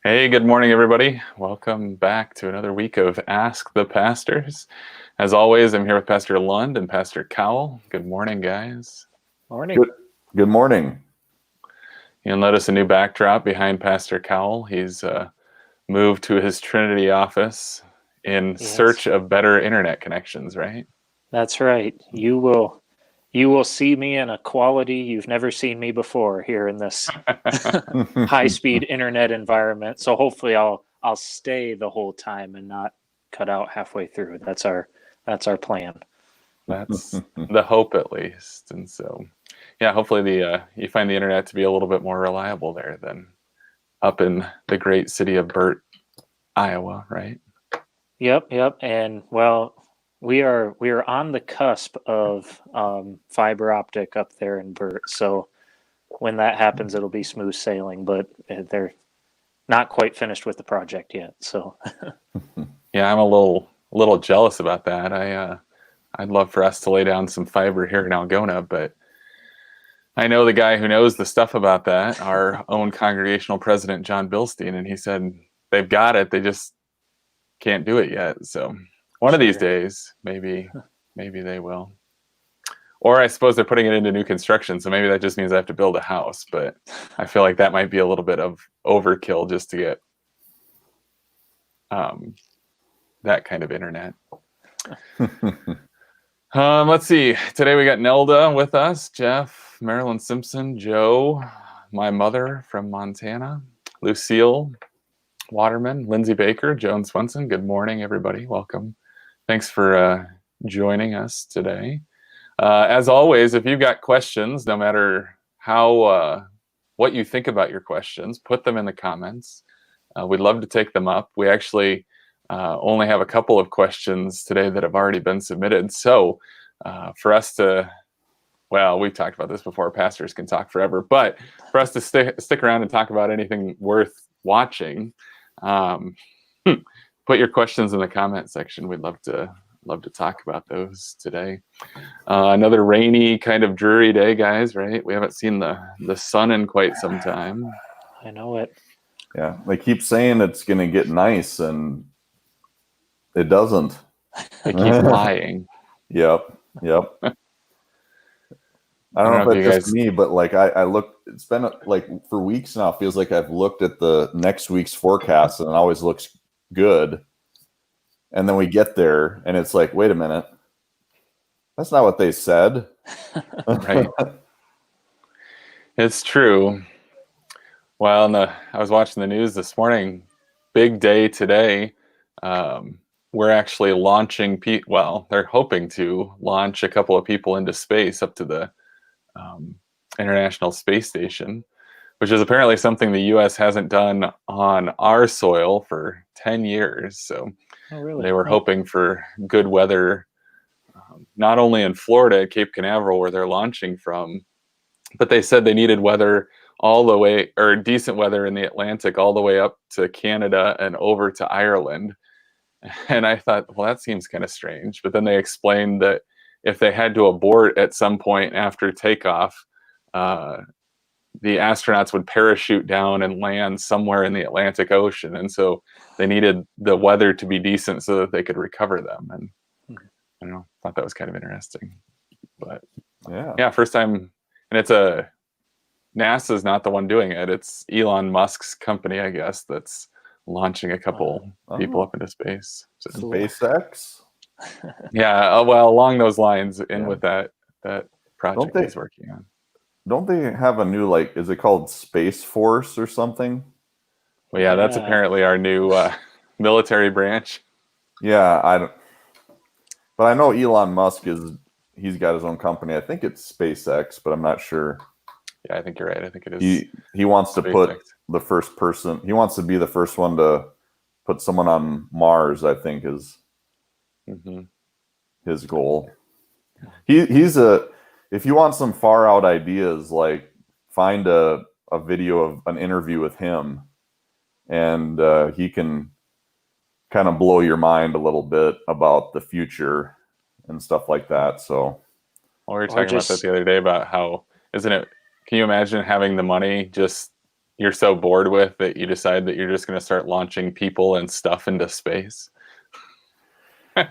Hey, good morning, everybody. Welcome back to another week of Ask the Pastors. As always, I'm here with Pastor Lund and Pastor Cowell. Good morning, guys. Morning. Good morning. You'll notice a new backdrop behind Pastor Cowell. He's moved to his Trinity office in search of better internet connections, right? That's right. You will see me in a quality you've never seen me before here in this high-speed internet environment. So hopefully I'll stay the whole time and not cut out halfway through. That's our plan. That's the hope, at least. And so, yeah, hopefully you find the internet to be a little bit more reliable there than up in the great city of Burt, Iowa, right? Yep. And well, we are on the cusp of fiber optic up there in Burt. So when that happens, it'll be smooth sailing. But they're not quite finished with the project yet. So yeah, I'm a little jealous about that. I'd love for us to lay down some fiber here in Algona, but I know the guy who knows the stuff about that, our own congregational president, John Bilstein, and he said they've got it. They just can't do it yet. So one of these days, maybe they will. Or I suppose they're putting it into new construction, so maybe that just means I have to build a house. But I feel like that might be a little bit of overkill just to get that kind of internet. Let's see. Today we got Nelda with us, Jeff, Marilyn Simpson, Joe, my mother from Montana, Lucille Waterman, Lindsay Baker, Joan Swenson. Good morning, everybody. Welcome. Thanks for joining us today. As always, if you've got questions, no matter how what you think about your questions, put them in the comments. We'd love to take them up. We actually only have a couple of questions today that have already been submitted. So for us to, well, we've talked about this before, pastors can talk forever, but for us to stick around and talk about anything worth watching, put your questions in the comment section. We'd love to talk about those today. Another rainy, kind of dreary day, guys, right? We haven't seen the sun in quite some time. I know it. Yeah, they keep saying it's going to get nice, and it doesn't. They keep lying. Yep. I don't know if it's just me, but like I look, it's been like for weeks now, it feels like I've looked at the next week's forecast and it always looks good. And then we get there and it's like, wait a minute, that's not what they said. Right. It's true. Well, I was watching the news this morning. Big day today. We're actually launching, they're hoping to launch a couple of people into space up to the International Space Station, which is apparently something the U.S. hasn't done on our soil for 10 years. So they were hoping for good weather, not only in Florida at Cape Canaveral where they're launching from, but they said they needed weather all the way, or decent weather in the Atlantic all the way up to Canada and over to Ireland. And I thought, well, that seems kind of strange. But then they explained that if they had to abort at some point after takeoff, the astronauts would parachute down and land somewhere in the Atlantic Ocean. And so they needed the weather to be decent so that they could recover them. And I don't know, thought that was kind of interesting. But yeah, first time. And NASA's not the one doing it. It's Elon Musk's company, I guess, that's launching a couple people up into space. So, SpaceX? Yeah, well, along those lines, with that project he's working on. Don't they have a new, like, is it called Space Force or something? Well, yeah, that's apparently our new military branch. Yeah, but I know Elon Musk he's got his own company. I think it's SpaceX, but I'm not sure. Yeah, I think you're right. I think it is. He wants to put the first person. He wants to be the first one to put someone on Mars, I think is his goal. If you want some far out ideas, like find a video of an interview with him, and he can kind of blow your mind a little bit about the future and stuff like that. So, we were talking about that the other day about how, isn't it? Can you imagine having the money just you're so bored with that you decide that you're just going to start launching people and stuff into space?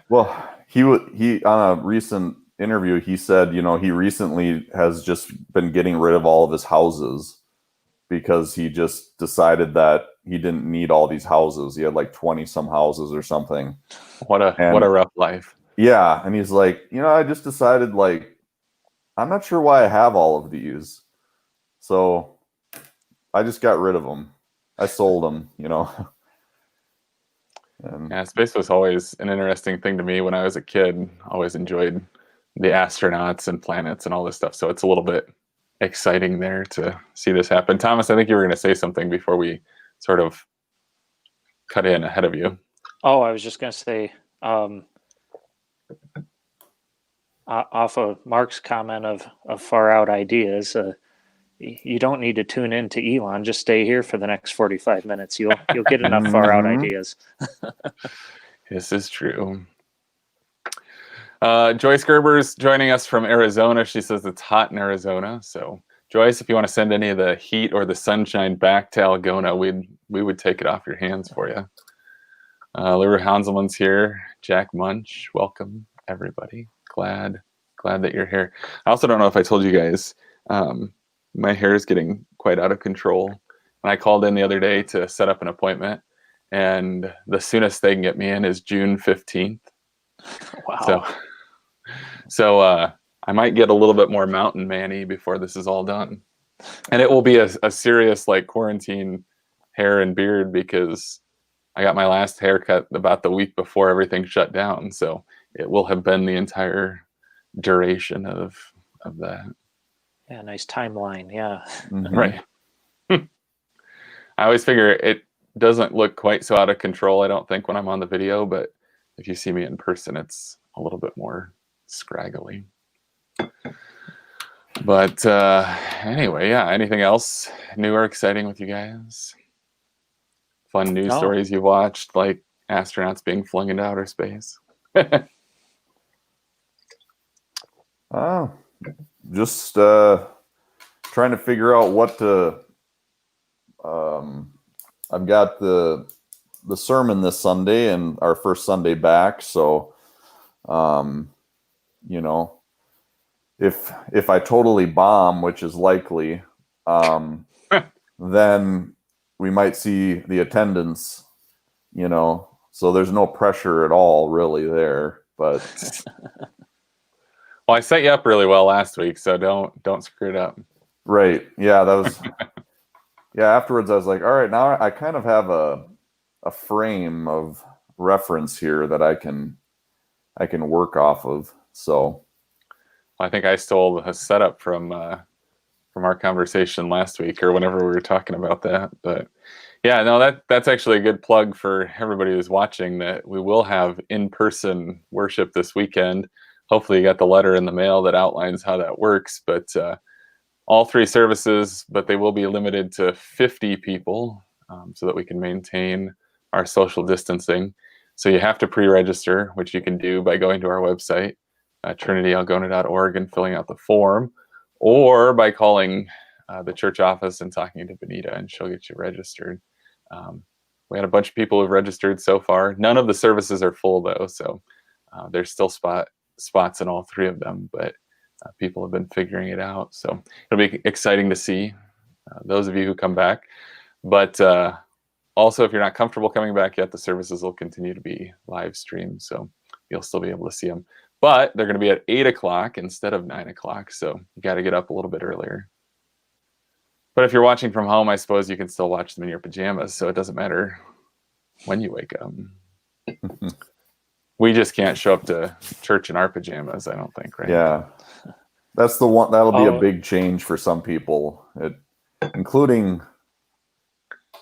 Well, he on a recent interview, he said, he recently has just been getting rid of all of his houses because he just decided that he didn't need all these houses. He had like 20 some houses or something. What a rough life. Yeah, and he's like, I just decided, like, I'm not sure why I have all of these, so I just got rid of them. I sold them, And Yeah, space was always an interesting thing to me when I was a kid. Always enjoyed the astronauts and planets and all this stuff. So it's a little bit exciting there to see this happen. Thomas, I think you were going to say something before we sort of cut in ahead of you. Oh, I was just going to say, off of Mark's comment of far out ideas, you don't need to tune in to Elon. Just stay here for the next 45 minutes. You'll get enough far out ideas. This is true. Joyce Gerber's joining us from Arizona. She says it's hot in Arizona. So Joyce, if you want to send any of the heat or the sunshine back to Algona, we would take it off your hands for you. Larry Hanselman's here. Jack Munch, welcome everybody. Glad that you're here. I also don't know if I told you guys, my hair is getting quite out of control. And I called in the other day to set up an appointment, and the soonest they can get me in is June 15th. Wow. So I might get a little bit more mountain man-y before this is all done. And it will be a serious like quarantine hair and beard, because I got my last haircut about the week before everything shut down. So it will have been the entire duration of that. Yeah, nice timeline. Yeah. Mm-hmm. Right. I always figure it doesn't look quite so out of control, I don't think, when I'm on the video, but if you see me in person, it's a little bit more scraggly. But anyway, yeah, anything else new or exciting with you guys? Fun news stories you watched, like astronauts being flung into outer space? Just trying to figure out what to. I've got the sermon this Sunday and our first Sunday back, so if I totally bomb, which is likely, then we might see the attendance, so there's no pressure at all really there, but. Well, I set you up really well last week, so don't screw it up. Right. Yeah, that was. Yeah. Afterwards, I was like, all right, now I kind of have a frame of reference here that I can work off of. So. I think I stole a setup from our conversation last week, or whenever we were talking about that. But yeah, no, that's actually a good plug for everybody who's watching, that we will have in-person worship this weekend. Hopefully you got the letter in the mail that outlines how that works, but all 3 services, but they will be limited to 50 people, so that we can maintain our social distancing. So you have to pre-register, which you can do by going to our website, trinityalgona.org, and filling out the form, or by calling the church office and talking to Benita, and she'll get you registered. We had a bunch of people who've registered so far. None of the services are full though, so there's still spots in all 3 of them, but people have been figuring it out. So it'll be exciting to see those of you who come back. But also, if you're not comfortable coming back yet, the services will continue to be live streamed, so you'll still be able to see them. But they're going to be at 8 o'clock instead of 9 o'clock, so you got to get up a little bit earlier. But if you're watching from home, I suppose you can still watch them in your pajamas, so it doesn't matter when you wake up. We just can't show up to church in our pajamas, I don't think, right? Yeah. That's the one. That'll be a big change for some people, including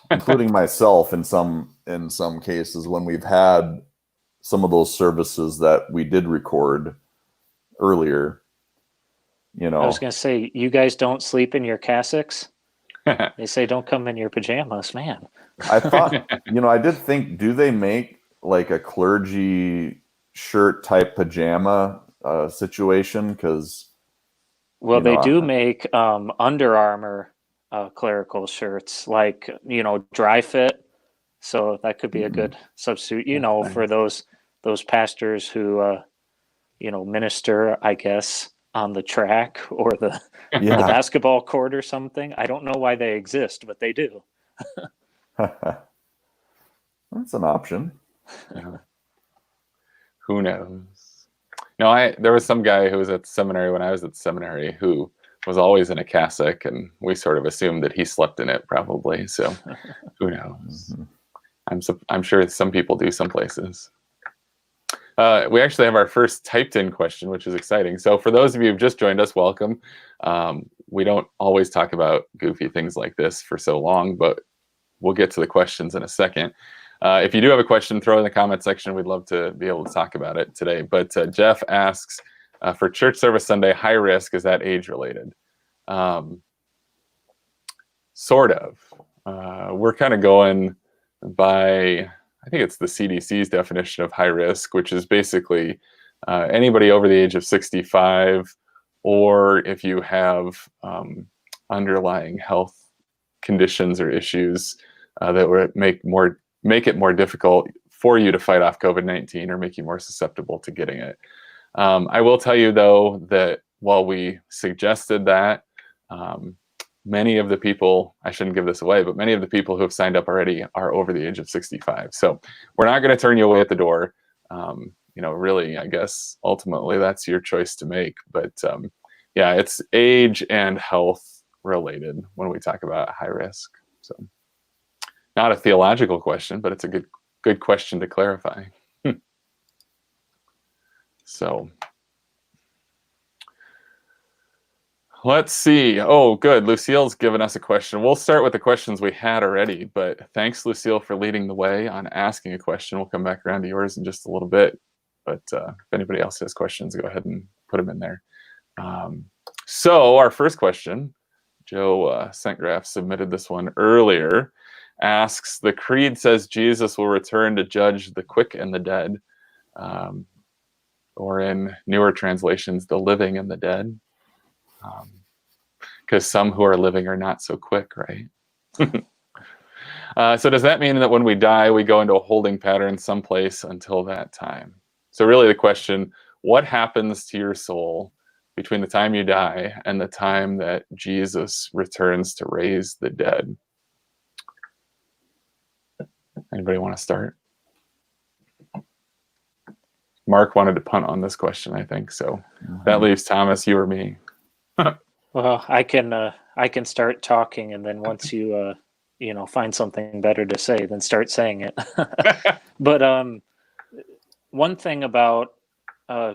myself in some cases, when we've had some of those services that we did record earlier. I was going to say, you guys don't sleep in your cassocks? They say don't come in your pajamas, man. I thought, I did think, do they make like a clergy shirt type pajama situation? Because they do make Under Armour clerical shirts, like, dry fit. So that could be a good substitute, for those pastors who, minister, I guess, on the track or the basketball court or something. I don't know why they exist, but they do. That's an option. Yeah. Who knows? No, there was some guy who was at seminary when I was at seminary who was always in a cassock, and we sort of assumed that he slept in it probably. So who knows? I'm sure some people do some places. We actually have our first typed in question, which is exciting. So for those of you who've just joined us, welcome. We don't always talk about goofy things like this for so long, but we'll get to the questions in a second. If you do have a question, throw it in the comment section. We'd love to be able to talk about it today. But Jeff asks, for church service Sunday, high risk, is that age related? Sort of. We're kind of going by, I think it's the CDC's definition of high risk, which is basically anybody over the age of 65, or if you have underlying health conditions or issues that would make it more difficult for you to fight off COVID-19 or make you more susceptible to getting it. I will tell you, though, that while we suggested that, many of the people, I shouldn't give this away, but many of the people who have signed up already are over the age of 65. So we're not going to turn you away at the door. Really, I guess, ultimately, that's your choice to make. But yeah, it's age and health related when we talk about high risk. So not a theological question, but it's a good question to clarify. So let's see. Oh, good. Lucille's given us a question. We'll start with the questions we had already, but thanks, Lucille, for leading the way on asking a question. We'll come back around to yours in just a little bit. But if anybody else has questions, go ahead and put them in there. So our first question, Joe Sentgraf submitted this one earlier, asks, the creed says Jesus will return to judge the quick and the dead, or in newer translations, the living and the dead. Because some who are living are not so quick, right? So does that mean that when we die, we go into a holding pattern someplace until that time? So really the question, what happens to your soul between the time you die and the time that Jesus returns to raise the dead? Anybody want to start? Mark wanted to punt on this question, I think. So that leaves Thomas, you or me. Well, I can start talking, and then once you find something better to say, then start saying it. But one thing about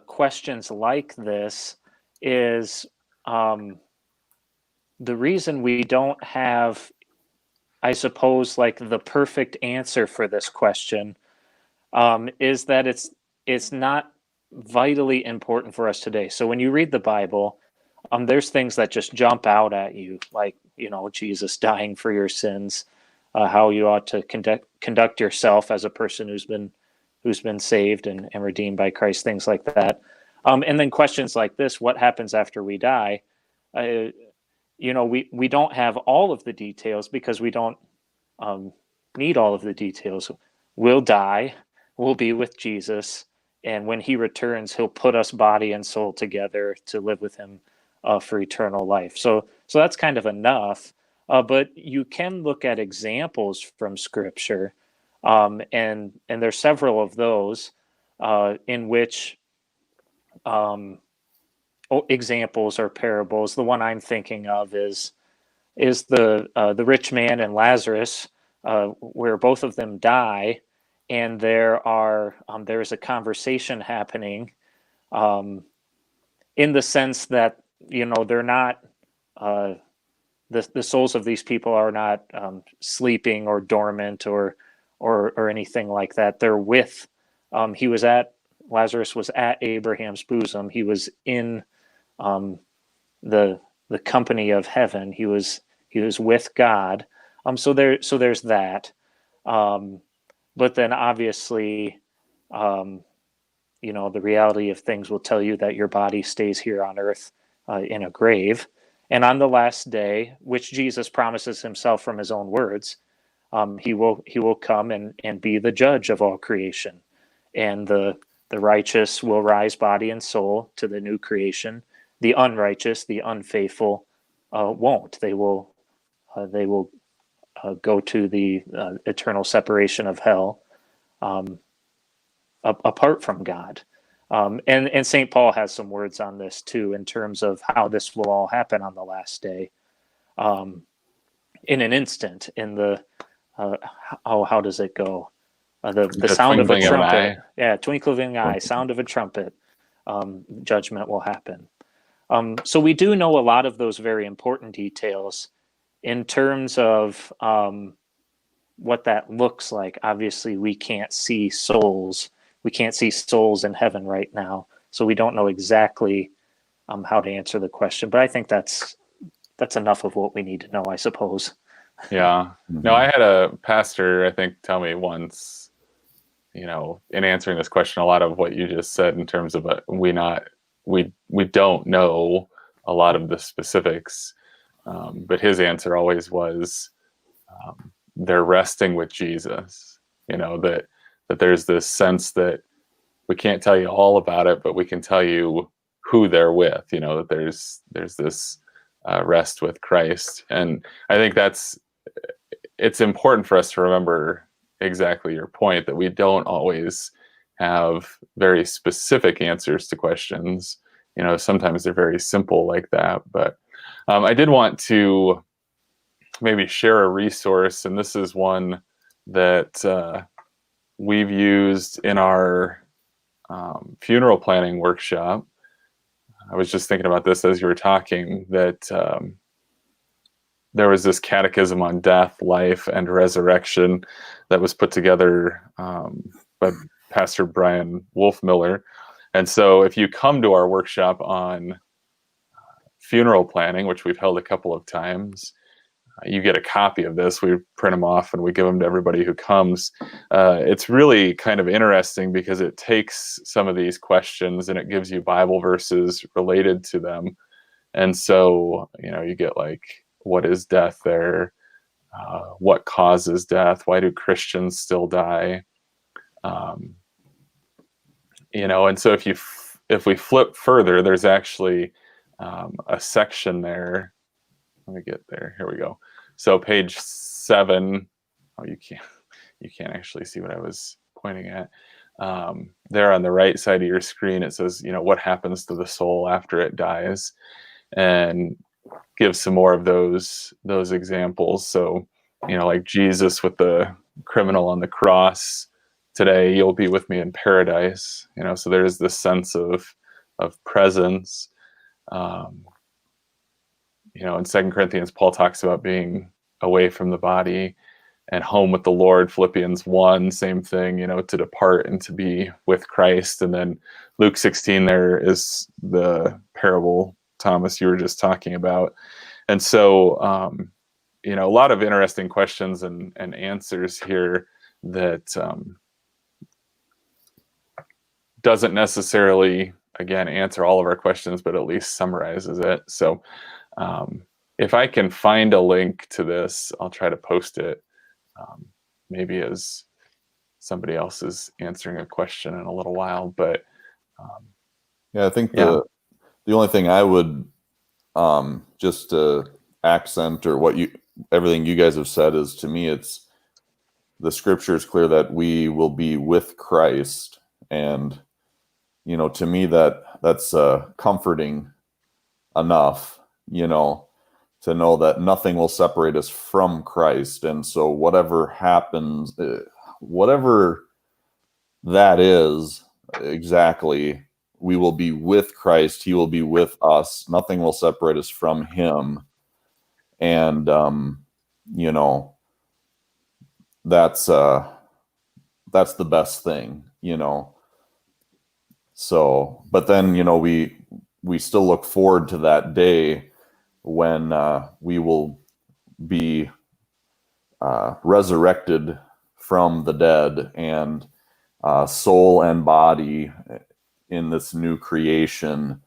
questions like this is the reason we don't have, I suppose, like the perfect answer for this question is that it's not vitally important for us today. So when you read the Bible, there's things that just jump out at you, like, Jesus dying for your sins, how you ought to conduct yourself as a person who's been saved and redeemed by Christ, things like that. And then questions like this, what happens after we die? We don't have all of the details because we don't need all of the details. We'll die, we'll be with Jesus, and when he returns, he'll put us body and soul together to live with him for eternal life. So that's kind of enough. But you can look at examples from Scripture, and there's several of those in which examples or parables. The one I'm thinking of is the rich man and Lazarus, where both of them die, and there's a conversation happening, in the sense that they're not the souls of these people are not sleeping or dormant or anything like that. They're with. Lazarus was at Abraham's bosom. He was in the company of heaven. He was with God. So there's that. But then obviously, the reality of things will tell you that your body stays here on earth in a grave, And on the last day, which Jesus promises himself from his own words, he will come and be the judge of all creation. And the righteous will rise body and soul to the new creation. The unrighteous, the unfaithful, won't. They will go to the eternal separation of hell, apart from God. And St. Paul has some words on this too, in terms of how this will all happen on the last day. In an instant, in the how does it go? The sound of a trumpet. Yeah, twinkling eye, sound of a trumpet. Judgment will happen. So we do know a lot of those very important details in terms of what that looks like. Obviously, we can't see souls. We can't see souls in heaven right now, so we don't know exactly how to answer the question. But I think that's enough of what we need to know, I suppose. Yeah. No, I had a pastor, I think, tell me once, in answering this question, a lot of what you just said in terms of we don't know a lot of the specifics, but his answer always was they're resting with Jesus. That there's this sense that we can't tell you all about it, but we can tell you who they're with. That there's this rest with Christ, and I think it's important for us to remember exactly your point, that we don't always have very specific answers to questions. Sometimes they're very simple like that. But I did want to maybe share a resource, and this is one that we've used in our funeral planning workshop. I was just thinking about this as you were talking, that there was this catechism on death, life, and resurrection that was put together by Pastor Brian Wolfmiller. And so if you come to our workshop on funeral planning, which we've held a couple of times, you get a copy of this. We print them off and we give them to everybody who comes. It's really kind of interesting because it takes some of these questions and it gives you Bible verses related to them. And so, you get like, what is death there? What causes death? Why do Christians still die? And so if we flip further, there's actually a section there. Let me get there. Here we go. So page 7. Oh, you can't actually see what I was pointing at. There on the right side of your screen, it says, what happens to the soul after it dies, and give some more of those examples. So, like Jesus with the criminal on the cross, today you'll be with me in paradise. So there's this sense of presence. In 2 Corinthians, Paul talks about being away from the body and home with the Lord. Philippians 1, same thing, to depart and to be with Christ. And then Luke 16, there is the parable, Thomas, you were just talking about. And so, a lot of interesting questions and answers here that doesn't necessarily, again, answer all of our questions, but at least summarizes it. So if I can find a link to this, I'll try to post it, maybe as somebody else is answering a question in a little while. But I think the only thing I would just to accent or everything you guys have said is, to me, it's the scripture is clear that we will be with Christ. And, to me, that's comforting enough, to know that nothing will separate us from Christ. And so whatever happens, whatever that is exactly, we will be with Christ. He will be with us. Nothing will separate us from him. And, that's the best thing, So, but then, we still look forward to that day when we will be resurrected from the dead, and soul and body in this new creation.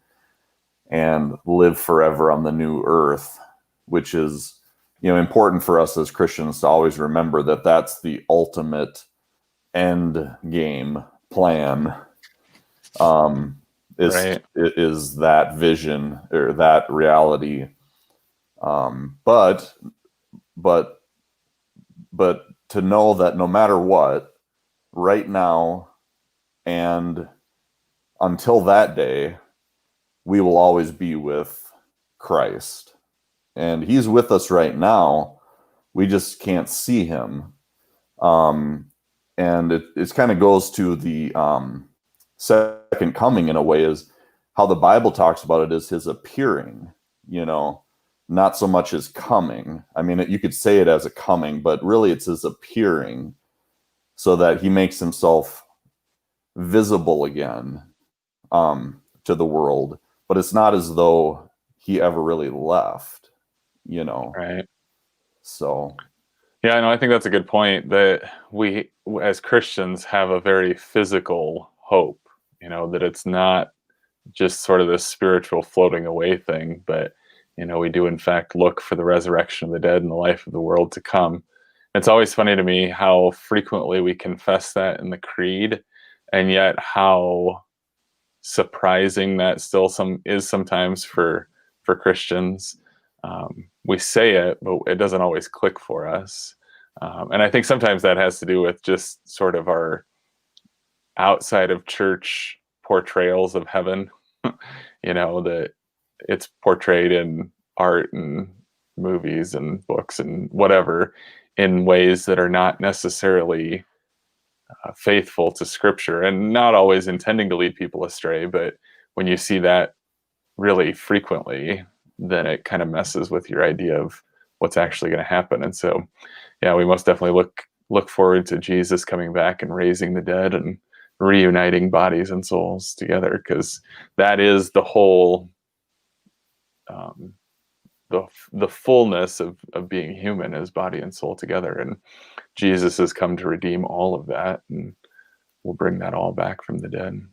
and live forever on the new earth, which is, important for us as Christians to always remember that that's the ultimate end game plan. Right. Is that vision or that reality. But to know that no matter what, right now and until that day, we will always be with Christ. And he's with us right now. We just can't see him. And it kind of goes to the second coming in a way, is how the Bible talks about it, is his appearing, not so much as coming. I mean, you could say it as a coming, but really it's his appearing, so that he makes himself visible again to the world. But it's not as though he ever really left, Right. So Yeah, no, I think that's a good point, that we as Christians have a very physical hope, that it's not just sort of this spiritual floating away thing, but we do in fact look for the resurrection of the dead and the life of the world to come. It's always funny to me how frequently we confess that in the creed, and yet how surprising that still is sometimes for Christians. We say it, but it doesn't always click for us. And I think sometimes that has to do with just sort of our outside of church portrayals of heaven, that it's portrayed in art and movies and books and whatever in ways that are not necessarily faithful to Scripture, and not always intending to lead people astray. But when you see that really frequently, then it kind of messes with your idea of what's actually going to happen. And so, yeah, we most definitely look forward to Jesus coming back and raising the dead and reuniting bodies and souls together, because that is the whole the fullness of being human, is body and soul together. And Jesus has come to redeem all of that, and we'll bring that all back from the dead.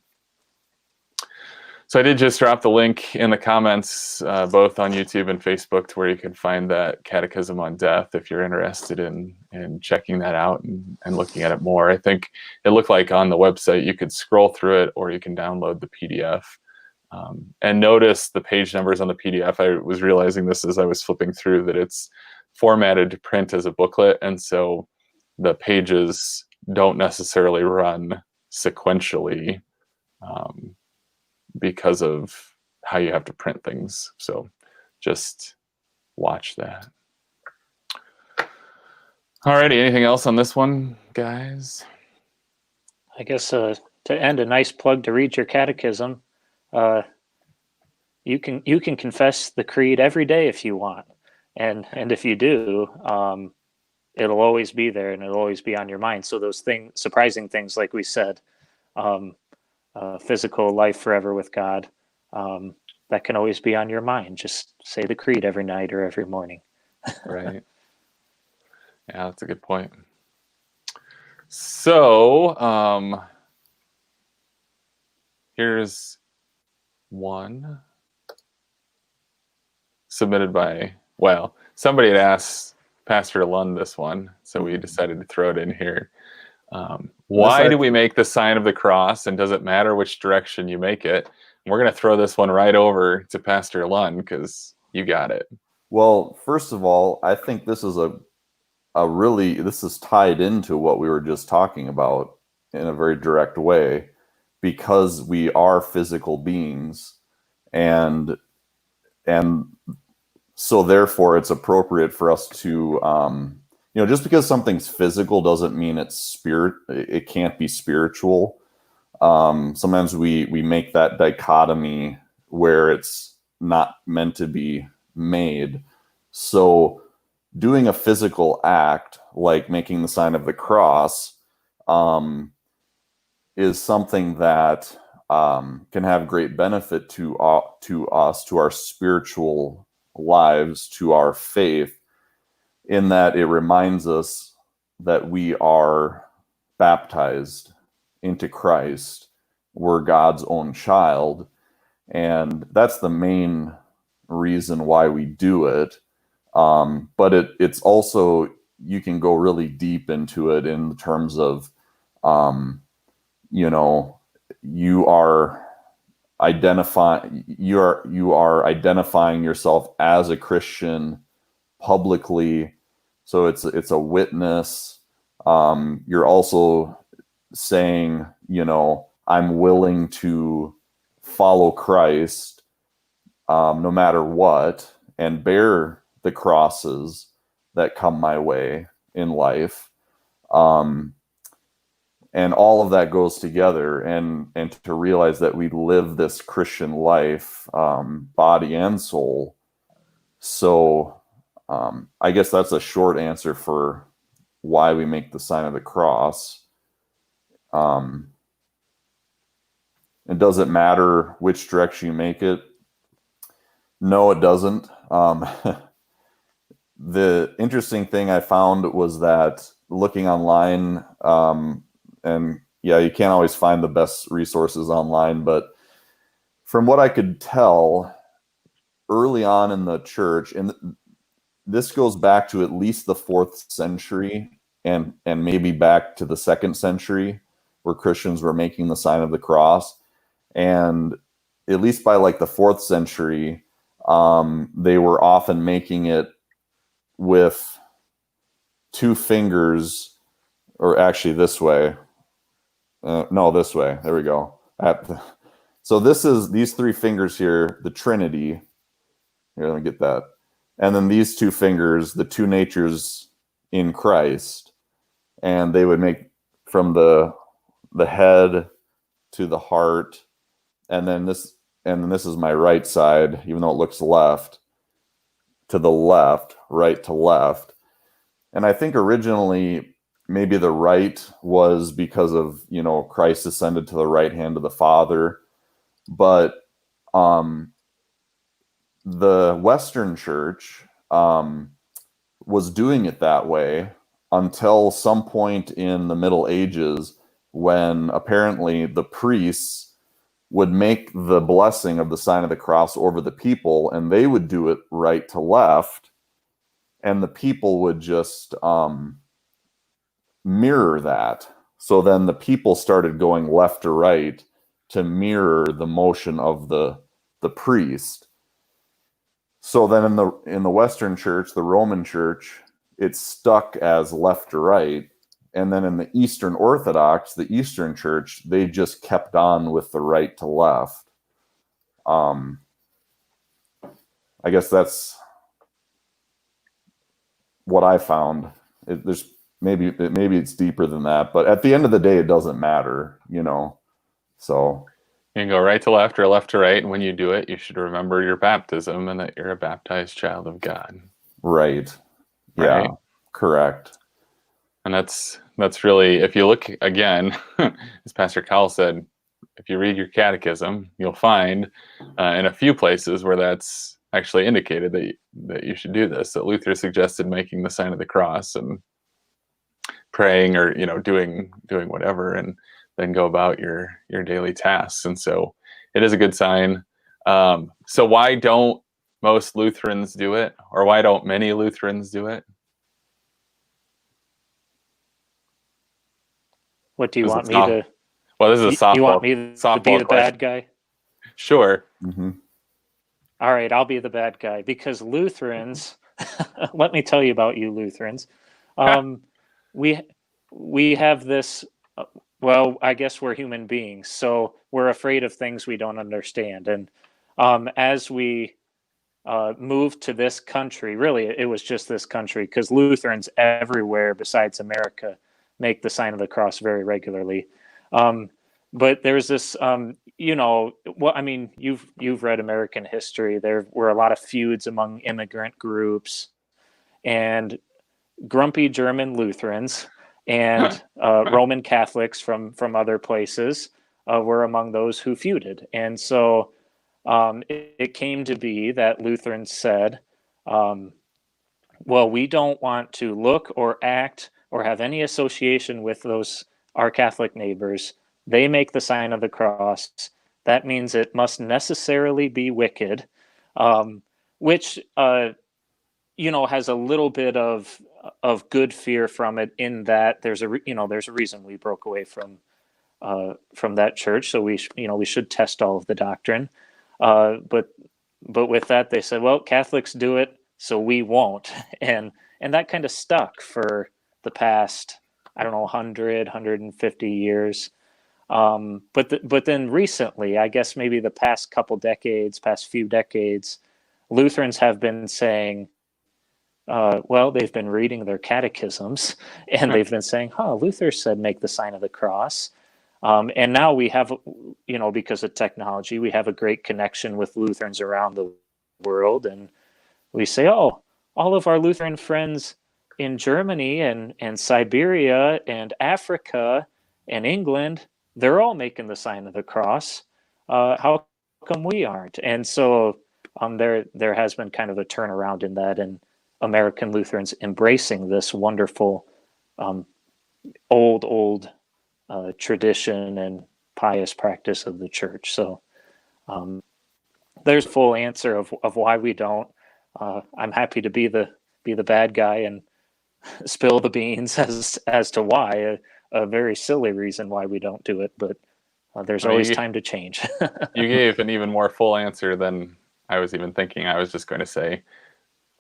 So I did just drop the link in the comments, both on YouTube and Facebook, to where you can find that Catechism on Death if you're interested in checking that out and looking at it more. I think it looked like on the website you could scroll through it, or you can download the PDF. And notice the page numbers on the PDF. I was realizing this as I was flipping through, that it's formatted to print as a booklet, and so the pages don't necessarily run sequentially, because of how you have to print things. So just watch that. Alrighty, anything else on this one, guys? I guess to end, a nice plug to read your catechism. You can confess the creed every day if you want, and if you do, it'll always be there, and it'll always be on your mind. So those surprising things, like we said, physical life forever with God, that can always be on your mind. Just say the creed every night or every morning. Right. Yeah, that's a good point. So here's one submitted by, somebody had asked Pastor Lund this one, so we decided to throw it in here. Why do we make the sign of the cross, and does it matter which direction you make it? And we're going to throw this one right over to Pastor Lund, because you got it. Well, first of all, I think this is this is tied into what we were just talking about in a very direct way, because we are physical beings, and so therefore it's appropriate for us to just because something's physical doesn't mean it can't be spiritual. Sometimes we make that dichotomy where it's not meant to be made. So doing a physical act like making the sign of the cross is something that can have great benefit to us, to our spiritual lives, to our faith, in that it reminds us that we are baptized into Christ. We're God's own child, And that's the main reason why we do it. But it's also, you can go really deep into it in terms of, you know, you are identifying yourself as a Christian publicly. So it's a witness. You're also saying, you know, I'm willing to follow Christ no matter what, and bear the crosses that come my way in life. And all of that goes together, and to realize that we live this Christian life, body and soul. So I guess that's a short answer for why we make the sign of the cross. It doesn't matter which direction you make it. No, it doesn't. The interesting thing I found was that looking online, and yeah, you can't always find the best resources online, but from what I could tell early on in the church, and this goes back to at least the 4th century and maybe back to the 2nd century, where Christians were making the sign of the cross. And at least by like the 4th century, they were often making it with 2 fingers, or actually this way. No, this way. There we go. So these 3 fingers here, the Trinity. Here, let me get that. And then these 2 fingers, the 2 natures in Christ. And they would make from the head to the heart. And then this is my right side, even though it looks left, to the left, right to left. And I think originally maybe the right was because of, you know, Christ ascended to the right hand of the Father. But the Western church was doing it that way until some point in the Middle Ages, when apparently the priests would make the blessing of the sign of the cross over the people, and they would do it right to left, and the people would just mirror that. So then the people started going left to right to mirror the motion of the priest. So then in the Western church, the Roman church, it's stuck as left to right. And then in the Eastern Orthodox, the Eastern church, they just kept on with the right to left. I guess that's what I found. There's maybe it's deeper than that, but at the end of the day, it doesn't matter, you know. So you can go right to left or left to right, and when you do it, you should remember your baptism and that you're a baptized child of God. Right. Yeah. Right? Correct. And that's really, if you look again, as Pastor Kyle said, if you read your catechism, you'll find in a few places where that's actually indicated that you should do this, that Luther suggested making the sign of the cross and praying, or, you know, doing whatever, and then go about your daily tasks. And so it is a good sign. So why don't most Lutherans do it, or why don't many Lutherans do it? What do you want me to? Well, this is a softball. You want me to be the bad guy? Sure. Mm-hmm. All right, I'll be the bad guy, because Lutherans. Let me tell you about you Lutherans. We have this. Well, I guess we're human beings, so we're afraid of things we don't understand. And as we moved to this country, really, it was just this country, because Lutherans everywhere besides America make the sign of the cross very regularly. But there's this, you know, well, I mean, you've read American history. There were a lot of feuds among immigrant groups, and grumpy German Lutherans and Roman Catholics from other places were among those who feuded. And so it came to be that Lutherans said, well, we don't want to look or act or have any association with our Catholic neighbors. They make the sign of the cross. that means it must necessarily be wicked, which has a little bit of good fear from it, in that there's a reason we broke away from that church. So we should test all of the doctrine. But with that, they said, well, Catholics do it, so we won't. And that kind of stuck for the past, I don't know, 150 years. But then recently, I guess maybe the past few decades, Lutherans have been saying, they've been reading their catechisms, and they've been saying, Luther said make the sign of the cross. And now we have, because of technology, we have a great connection with Lutherans around the world. And we say, all of our Lutheran friends in Germany and Siberia and Africa and England, they're all making the sign of the cross. How come we aren't? And so there has been kind of a turnaround in that, and American Lutherans embracing this wonderful old tradition and pious practice of the church. So there's a full answer of why we don't. I'm happy to be the bad guy and spill the beans as to why, a very silly reason why we don't do it, but there's always time to change. You gave an even more full answer than I was even thinking. I was just going to say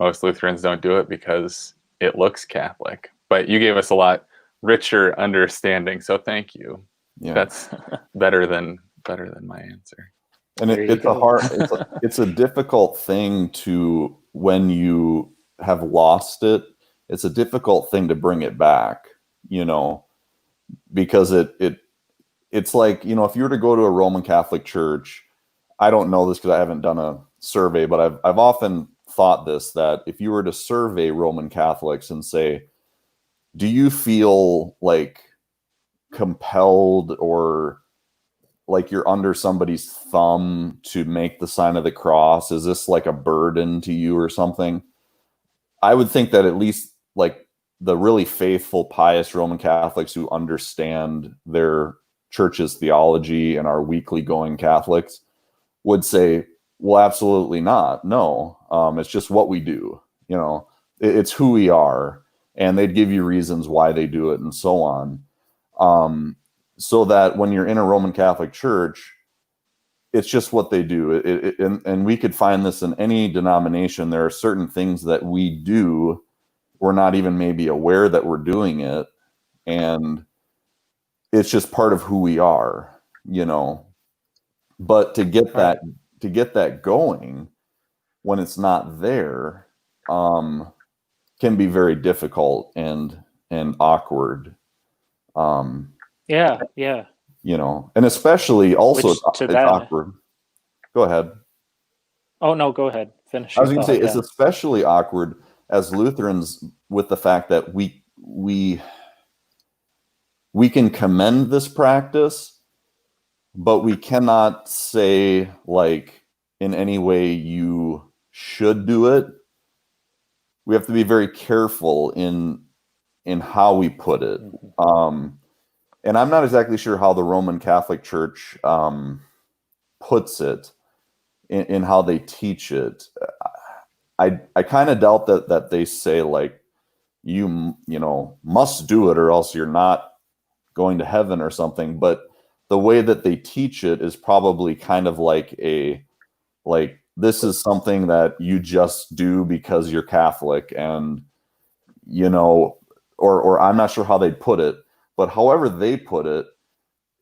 most Lutherans don't do it because it looks Catholic, but you gave us a lot richer understanding, so thank you. Yeah, that's better than my answer. And it's a difficult thing to, when you have lost it, it's a difficult thing to bring it back, because it's like, if you were to go to a Roman Catholic church, I don't know this because I haven't done a survey, but I've often thought this, that if you were to survey Roman Catholics and say, do you feel like compelled or like you're under somebody's thumb to make the sign of the cross? Is this like a burden to you or something? I would think that at least like the really faithful, pious Roman Catholics who understand their church's theology and are weekly going Catholics would say, well, absolutely not. No, it's just what we do. It's who we are. And they'd give you reasons why they do it and so on. So that when you're in a Roman Catholic church, it's just what they do. And we could find this in any denomination. There are certain things that we do, we're not even maybe aware that we're doing it. And it's just part of who we are, But to get that going when it's not there, can be very difficult and awkward. Yeah. And especially also it's awkward. Go ahead. Oh no, go ahead. Finish. I was going to say it's especially awkward as Lutherans with the fact that we can commend this practice, but we cannot say like in any way you should do it. We have to be very careful in how we put it. And I'm not exactly sure how the Roman Catholic Church puts it in how they teach it. I kind of doubt that they say like you must do it or else you're not going to heaven or something. But the way that they teach it is probably kind of like this is something that you just do because you're Catholic, and or I'm not sure how they'd put it, but however they put it,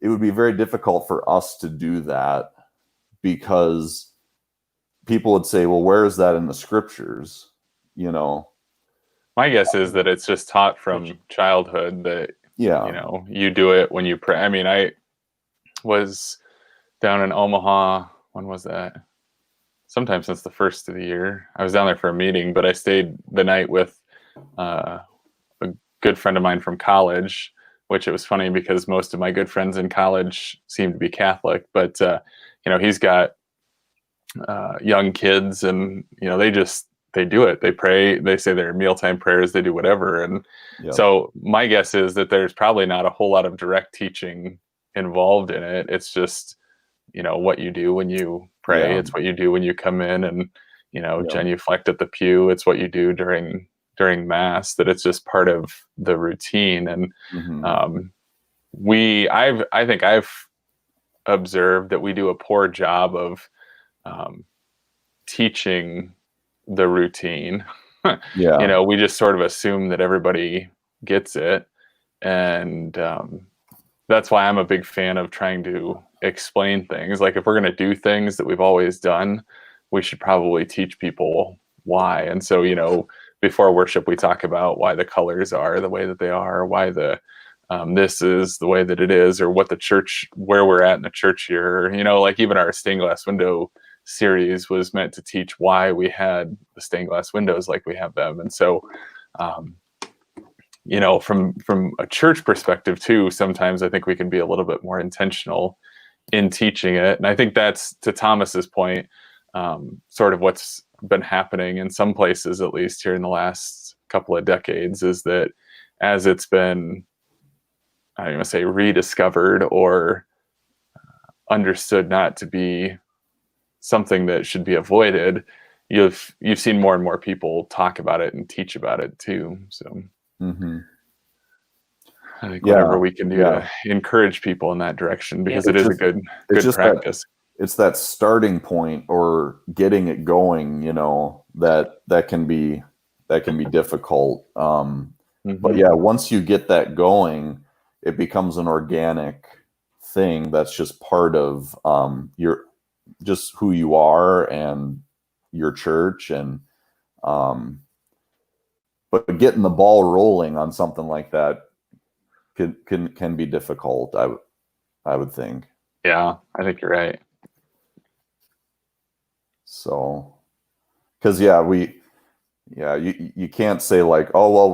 it would be very difficult for us to do that because people would say, well, where is that in the scriptures? My guess is that it's just taught from childhood that, you do it when you pray. I mean, I was down in Omaha. When was that? Sometime since the first of the year. I was down there for a meeting, but I stayed the night with a good friend of mine from college, which it was funny because most of my good friends in college seem to be Catholic, but he's got young kids, and they do it. They pray, they say their mealtime prayers, they do whatever. And so my guess is that there's probably not a whole lot of direct teaching involved in it. It's just what you do when you pray. Yeah. It's what you do when you come in and, Yeah. genuflect at the pew. It's what you do during mass, that it's just part of the routine. And I think I've observed that we do a poor job of teaching the routine. Yeah. We just sort of assume that everybody gets it. And that's why I'm a big fan of trying to explain things. Like, if we're going to do things that we've always done, we should probably teach people why. And so, before worship, we talk about why the colors are the way that they are, why this is the way that it is, or what the church, where we're at in the church year. Like, even our stained glass window series was meant to teach why we had the stained glass windows like we have them. And so, from a church perspective too, sometimes I think we can be a little bit more intentional in teaching it. And I think that's, to Thomas's point, sort of what's been happening in some places, at least here in the last couple of decades, is that as it's been, I don't even say rediscovered or understood not to be something that should be avoided, you've seen more and more people talk about it and teach about it too. So I think whatever we can do to encourage people in that direction, because it is a good practice. It's that starting point, or getting it going, that can be difficult. But yeah, once you get that going, it becomes an organic thing that's just part of just who you are and your church. And but getting the ball rolling on something like that can be difficult, I would think. Yeah, I think you're right. So, because you can't say like, oh well,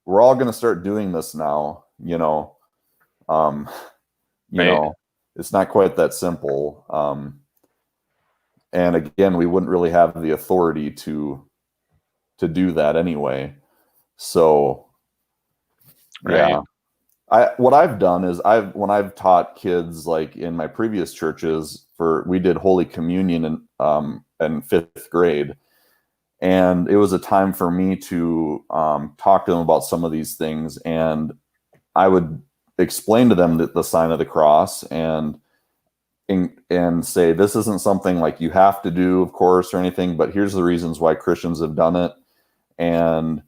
we're all going to start doing this now. It's not quite that simple. And again, we wouldn't really have the authority to do that anyway. So, yeah. What I've done is when I've taught kids, like in my previous churches, we did Holy Communion in 5th grade, and it was a time for me to talk to them about some of these things, and I would explain to them the sign of the cross and say, this isn't something like you have to do, of course, or anything, but here's the reasons why Christians have done it, and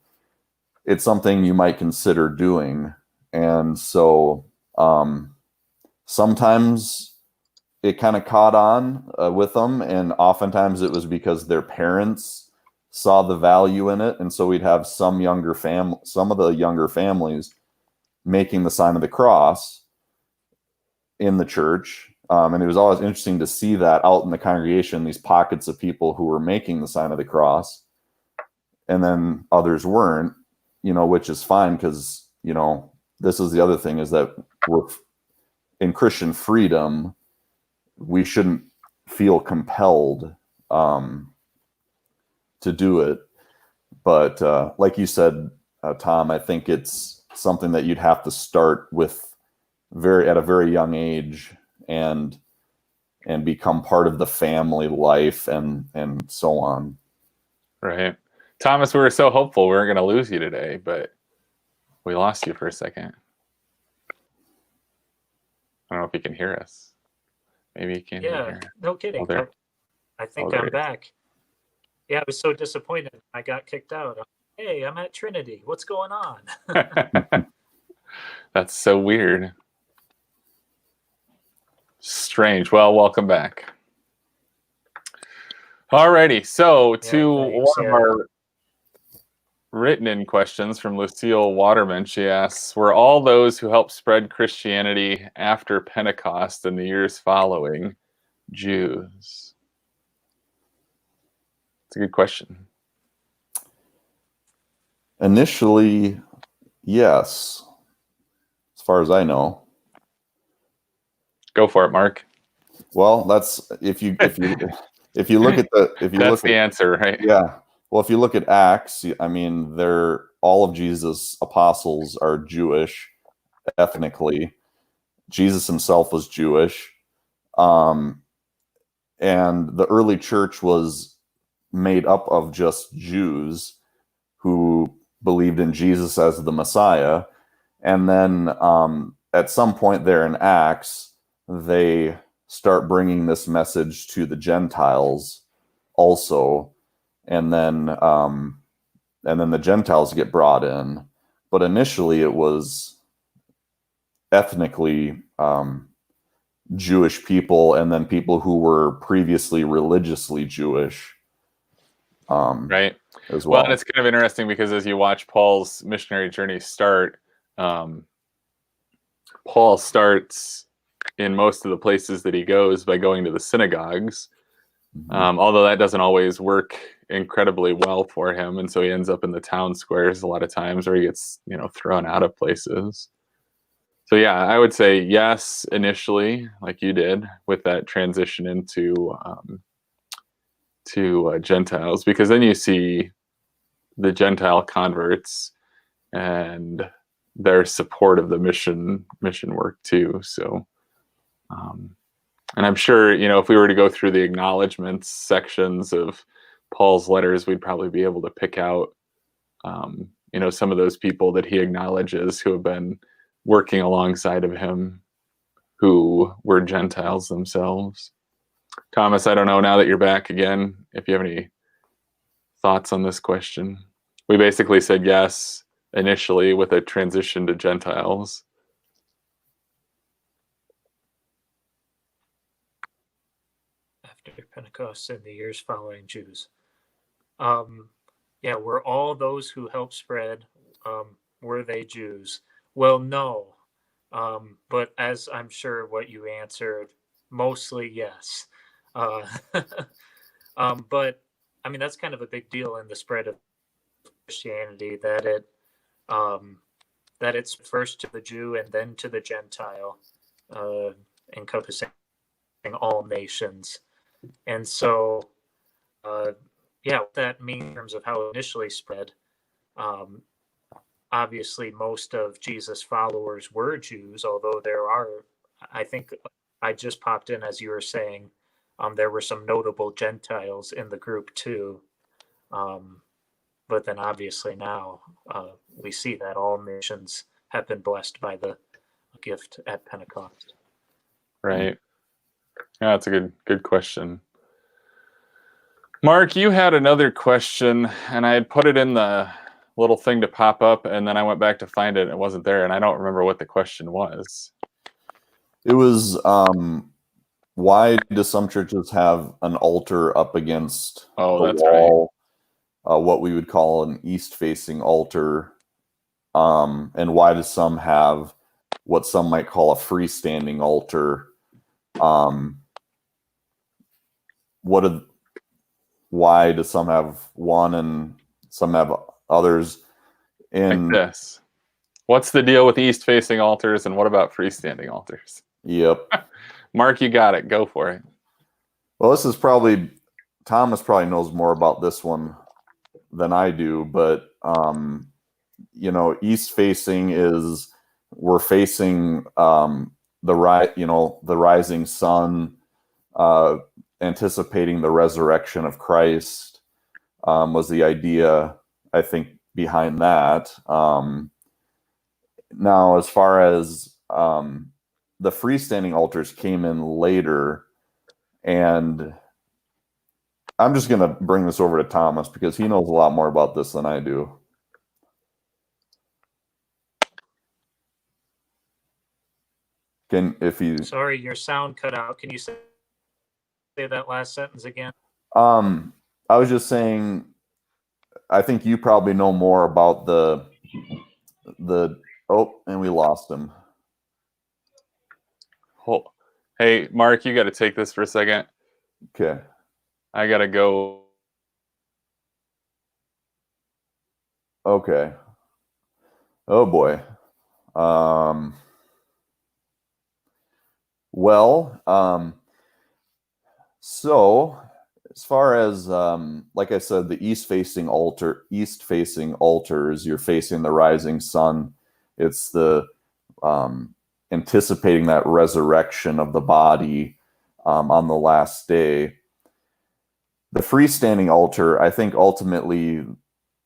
it's something you might consider doing. And so sometimes it kind of caught on with them, and oftentimes it was because their parents saw the value in it. And so we'd have some of the younger families making the sign of the cross in the church. And it was always interesting to see that out in the congregation, these pockets of people who were making the sign of the cross, and then others weren't, which is fine, because, this is the other thing, is that we're in Christian freedom. We shouldn't feel compelled to do it. But like you said, Tom, I think it's something that you'd have to start with at a very young age, and become part of the family life and so on. Right. Thomas, we were so hopeful we weren't going to lose you today, but we lost you for a second. I don't know if you can hear us. Maybe you can. Yeah, no kidding. I think I'm back. Yeah, I was so disappointed. I got kicked out. Hey, I'm at Trinity. What's going on? That's so weird. Strange. Well, welcome back. Alrighty, so to one of our written in questions from Lucille Waterman, she asks, were all those who helped spread Christianity after Pentecost and the years following Jews? It's a good question. Initially, yes, as far as I know. Go for it, Mark. Well, that's if you look at the answer, right? Yeah. Well, if you look at Acts, I mean, all of Jesus' apostles are Jewish ethnically. Jesus himself was Jewish. And the early church was made up of just Jews who believed in Jesus as the Messiah. And then at some point there in Acts, they start bringing this message to the Gentiles also. And then the Gentiles get brought in. But initially it was ethnically Jewish people, and then people who were previously religiously Jewish. Right. As well. And it's kind of interesting because as you watch Paul's missionary journey start, Paul starts in most of the places that he goes by going to the synagogues, although that doesn't always work incredibly well for him, and so he ends up in the town squares a lot of times, or he gets thrown out of places. So yeah, I would say yes initially, like you did with that transition into to Gentiles, because then you see the Gentile converts and their support of the mission work too. So, and I'm sure, if we were to go through the acknowledgments sections of Paul's letters, we'd probably be able to pick out, some of those people that he acknowledges who have been working alongside of him, who were Gentiles themselves. Thomas, I don't know, now that you're back again, if you have any thoughts on this question. We basically said yes initially with a transition to Gentiles. After Pentecost and the years following Jews. Were all those who helped spread, were they Jews? Well, no. But as I'm sure what you answered, mostly yes. But I mean, that's kind of a big deal in the spread of Christianity, that it's first to the Jew and then to the Gentile, encompassing all nations. And so, what that means in terms of how it initially spread, obviously most of Jesus' followers were Jews, although there are, I think I just popped in as you were saying, there were some notable Gentiles in the group too. But then obviously now we see that all nations have been blessed by the gift at Pentecost. Right. Yeah, that's a good question. Mark, you had another question, and I had put it in the little thing to pop up, and then I went back to find it, and it wasn't there, and I don't remember what the question was. It was, why do some churches have an altar up against the wall? Right. What we would call an east-facing altar, and why do some have what some might call a freestanding altar? Why do some have one and some have others? Like this. What's the deal with east-facing altars, and what about freestanding altars? Yep. Mark, you got it. Go for it. Well, this is Thomas probably knows more about this one than I do, but east-facing is we're facing the rising sun, anticipating the resurrection of Christ, was the idea, I think, behind that. Now, as far as the freestanding altars came in later, and I'm just going to bring this over to Thomas because he knows a lot more about this than I do. Sorry, your sound cut out. Can you say that last sentence again? I was just saying, I think you probably know more about the and we lost him. Hey, Mark, you got to take this for a second. Okay. I got to go. Okay. Oh boy. So as far as, like I said, the east-facing altars, you're facing the rising sun. It's the anticipating that resurrection of the body. on the last day. The freestanding altar, I think ultimately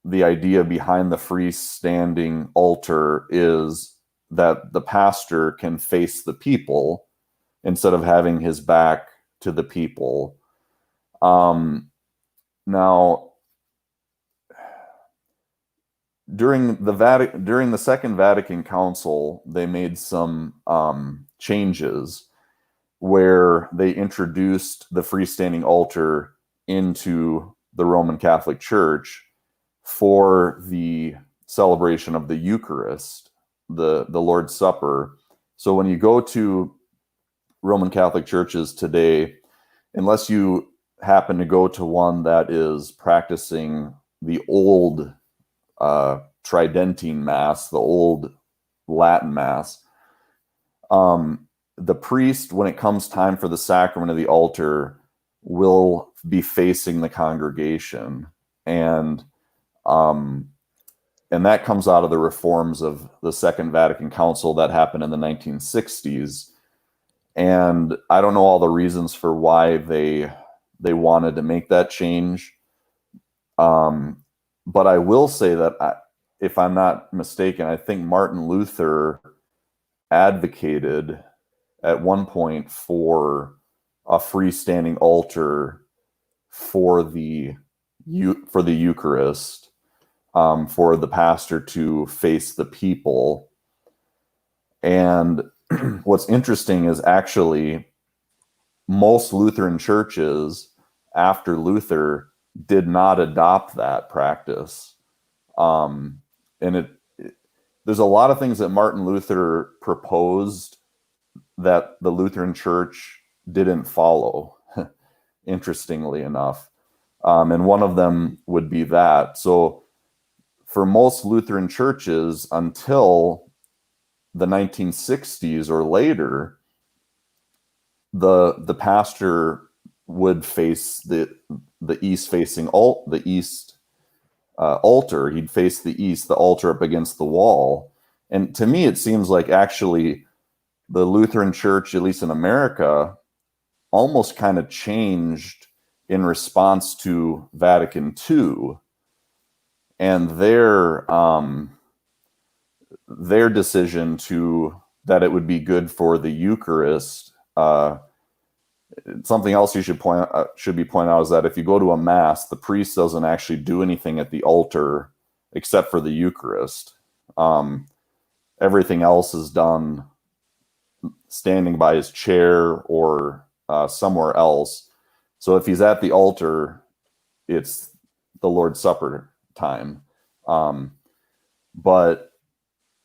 the idea behind the freestanding altar is that the pastor can face the people instead of having his back to the people. Now, during the Second Vatican Council, they made some changes where they introduced the freestanding altar into the Roman Catholic Church for the celebration of the Eucharist, the Lord's Supper. So when you go to Roman Catholic churches today, unless you happen to go to one that is practicing the old Tridentine Mass, the old Latin Mass, the priest, when it comes time for the sacrament of the altar, will be facing the congregation, and that comes out of the reforms of the Second Vatican Council that happened in the 1960s. And I don't know all the reasons for why they wanted to make that change, but I will say that if I'm not mistaken, I think Martin Luther advocated at one point for a freestanding altar for the Eucharist, for the pastor to face the people. And what's interesting is actually most Lutheran churches after Luther did not adopt that practice. And there's a lot of things that Martin Luther proposed that the Lutheran Church didn't follow, interestingly enough. And one of them would be that. So for most Lutheran churches, until the 1960s or later, the pastor would face the east-facing altar. He'd face the east, the altar up against the wall. And to me, it seems like actually the Lutheran Church, at least in America, almost kind of changed in response to Vatican II and their decision that it would be good for the Eucharist. Something else you should be pointed out is that if you go to a mass, the priest doesn't actually do anything at the altar except for the Eucharist. Everything else is done standing by his chair or somewhere else. So if he's at the altar, it's the Lord's Supper time. But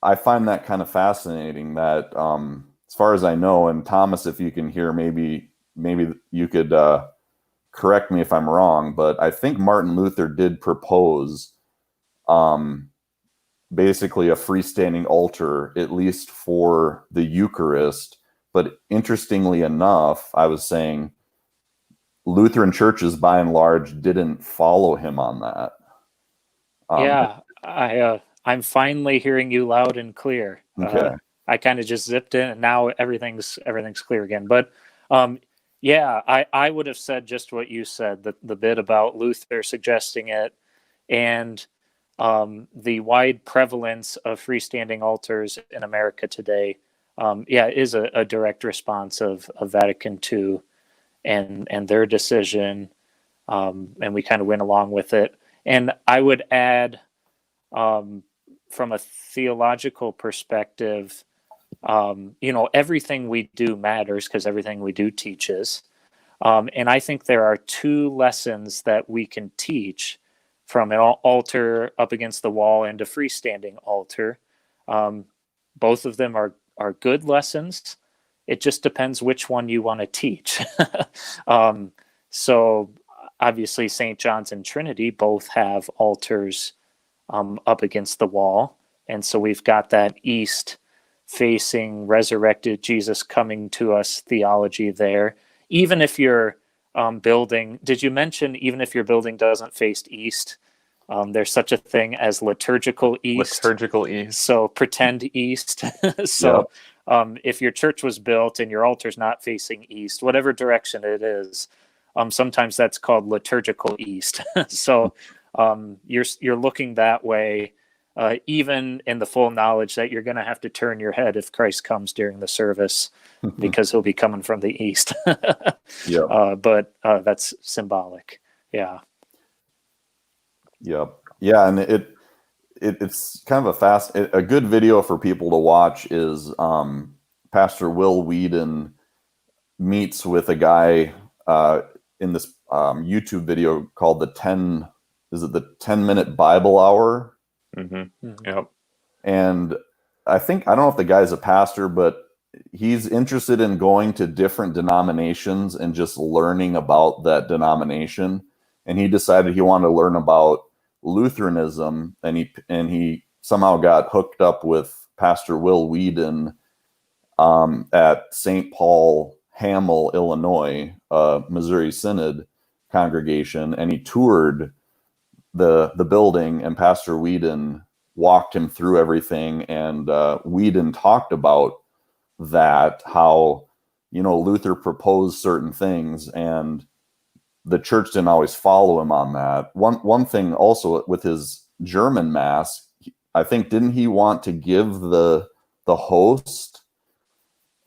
I find that kind of fascinating that, as far as I know, and Thomas, if you can hear, maybe you could correct me if I'm wrong, but I think Martin Luther did propose basically a freestanding altar, at least for the Eucharist. But interestingly enough, I was saying Lutheran churches, by and large, didn't follow him on that. I'm finally hearing you loud and clear. Okay. I kind of just zipped in, and now everything's clear again. But I would have said just what you said, the bit about Luther suggesting it, and the wide prevalence of freestanding altars in America today, is a direct response of Vatican II and their decision, and we kind of went along with it. And I would add, from a theological perspective, everything we do matters because everything we do teaches. And I think there are two lessons that we can teach from an altar up against the wall and a freestanding altar. Both of them are good lessons. It just depends which one you want to teach. So obviously St. John's and Trinity both have altars up against the wall. And so we've got that east facing resurrected Jesus coming to us theology there. Even if your building, did you mention even if your building doesn't face east, there's such a thing as liturgical east. Liturgical east. So pretend east. So if your church was built and your altar's not facing east, whatever direction it is, sometimes that's called liturgical east. So you're looking that way, even in the full knowledge that you're going to have to turn your head if Christ comes during the service, because he'll be coming from the east. But that's symbolic. Yeah. Yep. Yeah, and it's kind of a good video for people to watch is Pastor Will Whedon meets with a guy in this YouTube video called the 10-minute Bible Hour? Yep. And I don't know if the guy's a pastor, but he's interested in going to different denominations and just learning about that denomination. And he decided he wanted to learn about Lutheranism, and he somehow got hooked up with Pastor Will Whedon at St. Paul Hamel, Illinois, Missouri Synod congregation, and he toured the building, and Pastor Whedon walked him through everything, and Whedon talked about that, how Luther proposed certain things and the church didn't always follow him on that. One thing also with his German mass, I think, didn't he want to give the host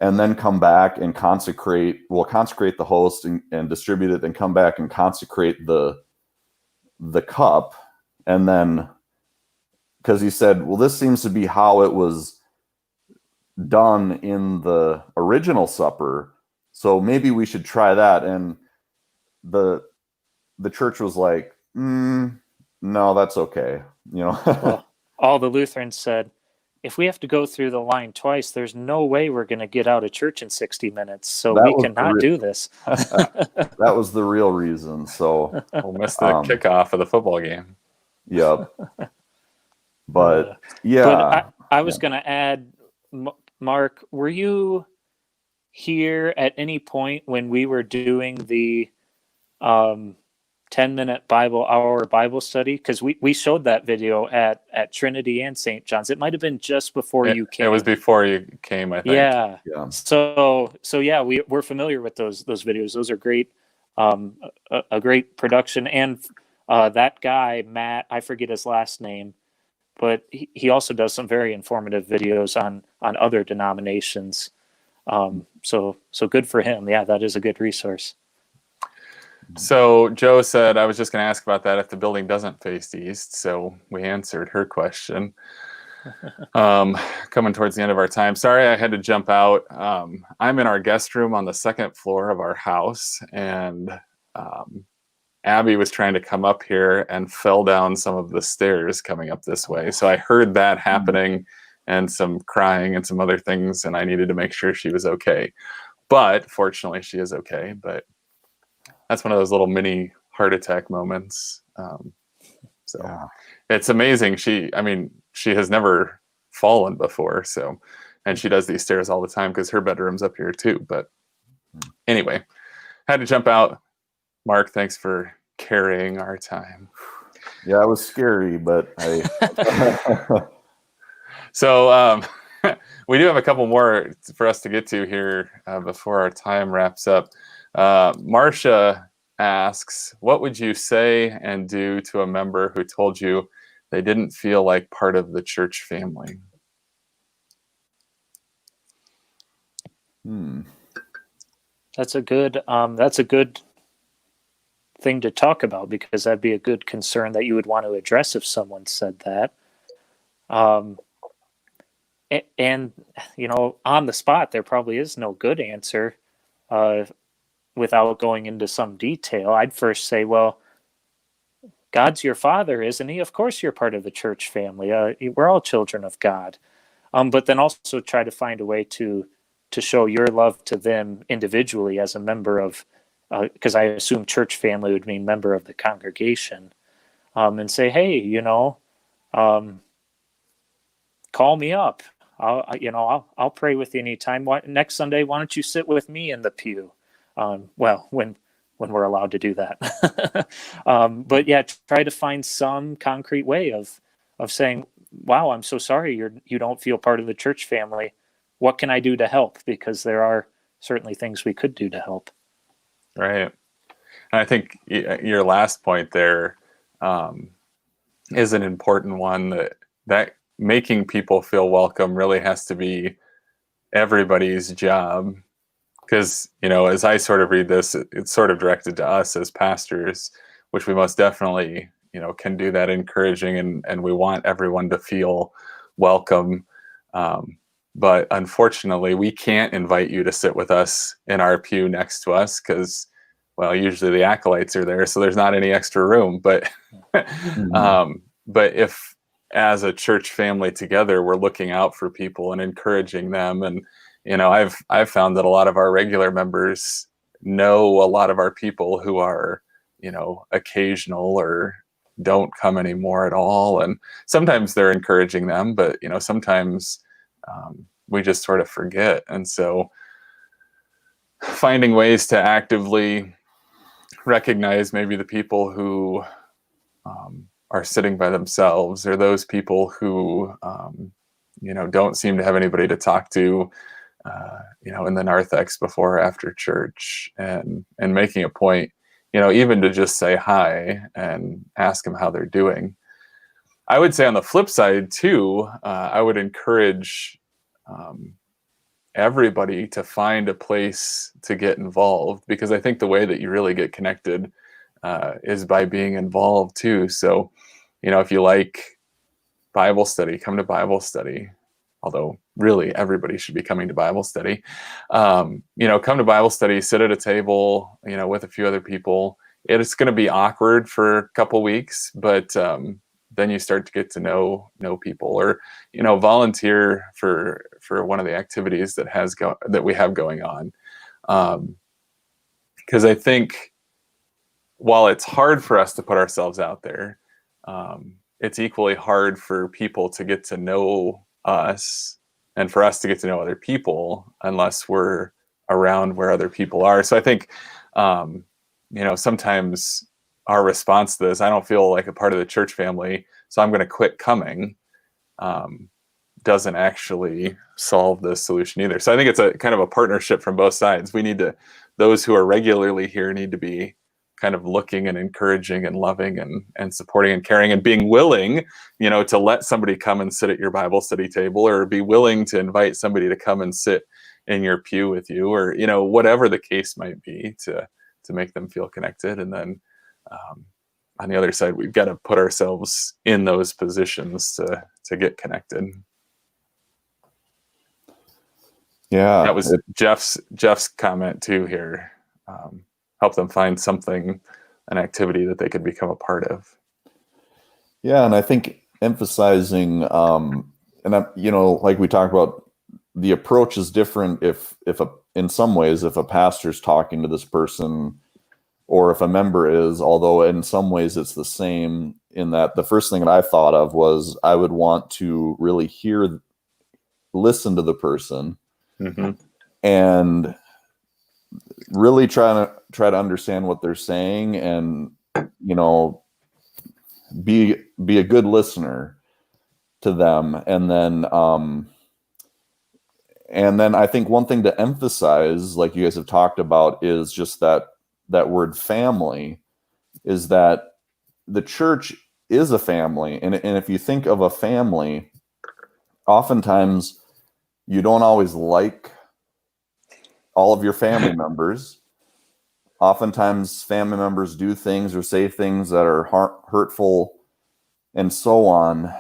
and then come back and consecrate the host and distribute it, and come back and consecrate the cup? And then, because he said, well, this seems to be how it was done in the original supper, so maybe we should try that. And the church was like, no, that's okay. Well, all the Lutherans said, if we have to go through the line twice, there's no way we're going to get out of church in 60 minutes. So we cannot do this. That was the real reason. So we'll miss the kickoff of the football game. Yep. But yeah. But I was going to add, Mark, were you here at any point when we were doing the 10-minute Bible hour Bible study? Because we showed that video at Trinity and St. John's. It might have been just before you came. It was before you came, I think. Yeah. So yeah, we're familiar with those videos. Those are great. A great production. And that guy, Matt, I forget his last name, but he also does some very informative videos on other denominations. So good for him. Yeah, that is a good resource. So Joe said, I was just going to ask about that if the building doesn't face east. So we answered her question. Coming towards the end of our time. Sorry, I had to jump out. I'm in our guest room on the second floor of our house, and Abby was trying to come up here and fell down some of the stairs coming up this way. So I heard that happening and some crying and some other things, and I needed to make sure she was okay. But fortunately, she is okay. But that's one of those little mini heart attack moments. It's amazing. She has never fallen before. So, and she does these stairs all the time because her bedroom's up here too. But anyway, had to jump out. Mark, thanks for carrying our time. Yeah, it was scary, but So we do have a couple more for us to get to here before our time wraps up. Marsha asks, what would you say and do to a member who told you they didn't feel like part of the church family? That's a good thing to talk about, because that'd be a good concern that you would want to address if someone said that. And on the spot, there probably is no good answer without going into some detail. I'd first say, well, God's your father, isn't he? Of course you're part of the church family. We're all children of God. But then also try to find a way to show your love to them individually as a member of, because I assume church family would mean member of the congregation, and say, hey, call me up. I'll pray with you anytime. Next Sunday, why don't you sit with me in the pew? When we're allowed to do that. But yeah, try to find some concrete way of saying, wow, I'm so sorry you don't feel part of the church family. what can I do to help? Because there are certainly things we could do to help. Right. And I think your last point there is an important one, that making people feel welcome really has to be everybody's job. Because, as I sort of read this, it's sort of directed to us as pastors, which we most definitely, can do that encouraging, and we want everyone to feel welcome. But unfortunately, we can't invite you to sit with us in our pew next to us because, well, usually the acolytes are there, so there's not any extra room. But, but if as a church family together, we're looking out for people and encouraging them, and I've found that a lot of our regular members know a lot of our people who are, occasional or don't come anymore at all. And sometimes they're encouraging them, but, sometimes we just sort of forget. And so finding ways to actively recognize maybe the people who are sitting by themselves, or those people who, don't seem to have anybody to talk to, in the narthex before or after church, and making a point, even to just say hi and ask them how they're doing. I would say on the flip side too, I would encourage everybody to find a place to get involved, because I think the way that you really get connected is by being involved too. So, if you like Bible study, come to Bible study. Although really everybody should be coming to Bible study. Come to Bible study, sit at a table, with a few other people. It's going to be awkward for a couple weeks, but then you start to get to know people, or volunteer for one of the activities that we have going on. Because I think while it's hard for us to put ourselves out there, it's equally hard for people to get to know us, and for us to get to know other people, unless we're around where other people are. So I think, sometimes our response to this, I don't feel like a part of the church family, so I'm going to quit coming, doesn't actually solve the solution either. So I think it's a kind of a partnership from both sides. Those who are regularly here need to be kind of looking and encouraging and loving and supporting and caring, and being willing, to let somebody come and sit at your Bible study table, or be willing to invite somebody to come and sit in your pew with you, or, whatever the case might be, to make them feel connected. And then on the other side, we've got to put ourselves in those positions to get connected. Yeah. That was Jeff's comment too here. Help them find something, an activity that they could become a part of. Yeah, and I think emphasizing, like we talked about, the approach is different in some ways, if a pastor's talking to this person, or if a member is, although in some ways it's the same, in that the first thing that I thought of was I would want to really listen to the person, and really try to understand what they're saying, and be a good listener to them. And then I think one thing to emphasize, like you guys have talked about, is just that word family, is that the church is a family. And if you think of a family, oftentimes you don't always like all of your family members. Oftentimes family members do things or say things that are hurtful and so on,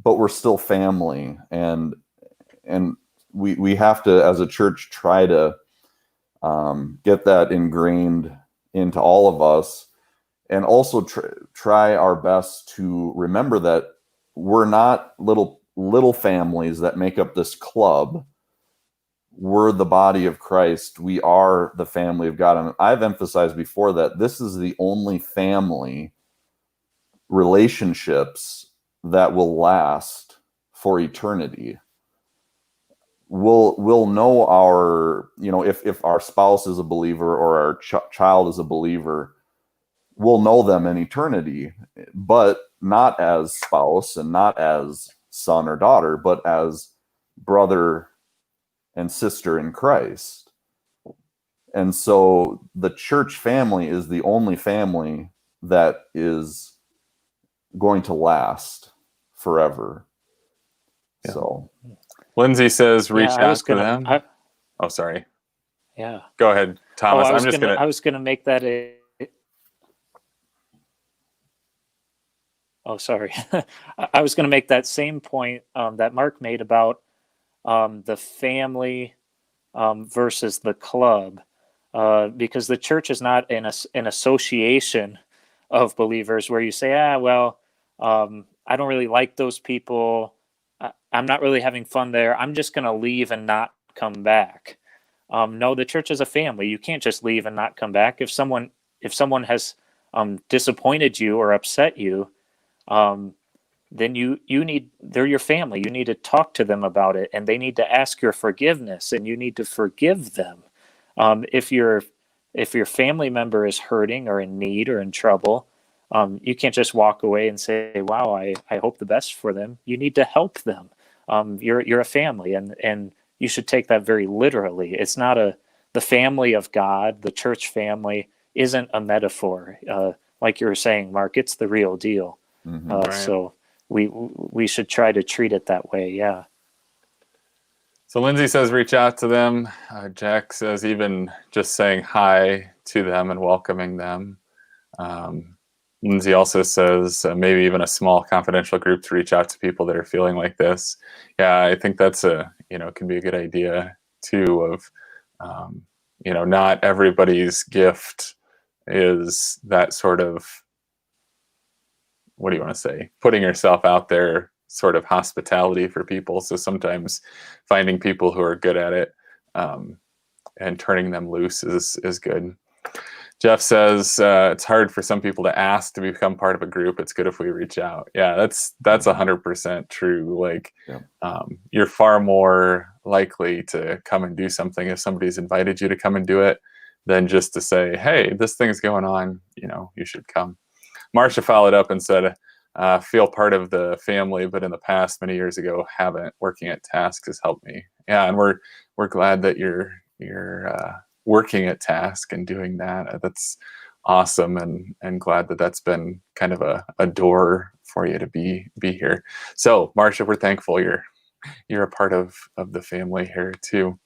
but we're still family. And we have to, as a church, try to get that ingrained into all of us, and also try our best to remember that we're not little families that make up this club. We're the body of Christ. We are the family of God. And I've emphasized before that this is the only family relationships that will last for eternity. We'll know our, if our spouse is a believer, or our child is a believer, we'll know them in eternity, but not as spouse and not as son or daughter, but as brother and sister in Christ. And so the church family is the only family that is going to last forever. Yeah. So Lindsay says, reach I was out to gonna. them. Oh, sorry. Yeah. Go ahead, Thomas. I'm just gonna. I was gonna make that a. Oh, sorry. I was gonna make that same point that Mark made about the family versus the club, because the church is not an association of believers where you say, I don't really like those people. I'm not really having fun there. I'm just going to leave and not come back. No, the church is a family. You can't just leave and not come back. If someone has disappointed you or upset you, then they're your family. You need to talk to them about it, and they need to ask your forgiveness, and you need to forgive them. If your family member is hurting or in need or in trouble, you can't just walk away and say, wow, I hope the best for them. You need to help them. You're a family, and you should take that very literally. It's not the family of God, the church family isn't a metaphor. Like you were saying, Mark, it's the real deal. Mm-hmm. Right. So we should try to treat it that way. Yeah. So Lindsay says, reach out to them. Jack says, even just saying hi to them and welcoming them. Lindsay also says, maybe even a small confidential group to reach out to people that are feeling like this. Yeah, I think that's can be a good idea too of, not everybody's gift is that sort of, what do you want to say? Putting yourself out there, sort of hospitality for people. So sometimes finding people who are good at it and turning them loose is good. Jeff says it's hard for some people to ask to become part of a group. It's good if we reach out. Yeah, that's 100% true. Like, you're far more likely to come and do something if somebody's invited you to come and do it than just to say, hey, this thing's going on, you should come. Marsha followed up and said, feel part of the family, but in the past, many years ago, haven't. Working at Task has helped me. Yeah, and we're glad that you're working at Task and doing that. That's awesome, and glad that that's been kind of a door for you to be here. So, Marsha, we're thankful you're a part of the family here too.